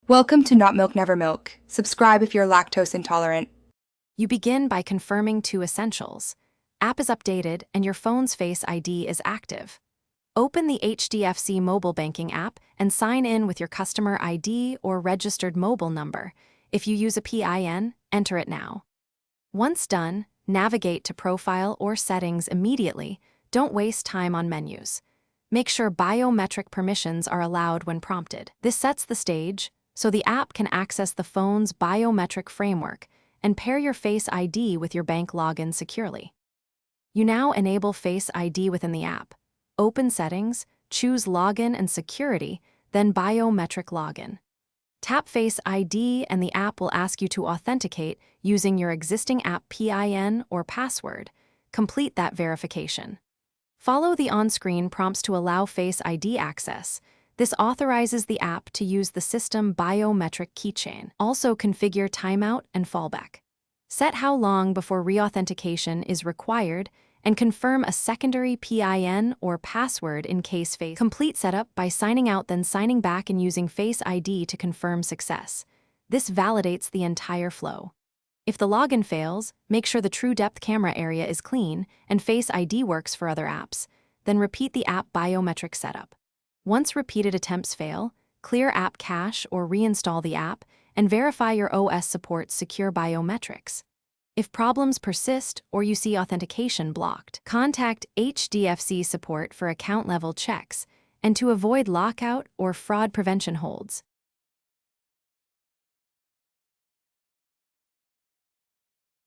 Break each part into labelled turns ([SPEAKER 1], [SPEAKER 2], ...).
[SPEAKER 1] Welcome to Not Milk Never Milk. Subscribe if you're lactose intolerant.
[SPEAKER 2] You begin by confirming two essentials. App is updated and your phone's Face ID is active. Open the Hdfc mobile banking app and sign in with your customer ID or registered mobile number. If you use a PIN, enter it now. Once done, navigate to Profile or Settings immediately. Don't waste time on menus. Make sure biometric permissions are allowed when prompted. This sets the stage, so the app can access the phone's biometric framework and pair your Face ID with your bank login securely. You now enable Face ID within the app. Open Settings, choose Login and Security, then Biometric Login. Tap Face ID and the app will ask you to authenticate using your existing app PIN or password. Complete that verification. Follow the on-screen prompts to allow Face ID access. This authorizes the app to use the system biometric keychain. Also configure timeout and fallback. Set how long before reauthentication is required and confirm a secondary PIN or password in case Face. Complete setup by signing out then signing back and using Face ID to confirm success. This validates the entire flow. If the login fails, make sure the true depth camera area is clean and Face ID works for other apps. Then repeat the app biometric setup. Once repeated attempts fail, clear app cache or reinstall the app and verify your OS supports secure biometrics. If problems persist or you see authentication blocked, contact Hdfc support for account-level checks and to avoid lockout or fraud prevention holds.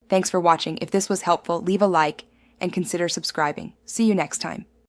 [SPEAKER 1] Thanks for watching. If this was helpful, leave a like and consider subscribing. See you next time.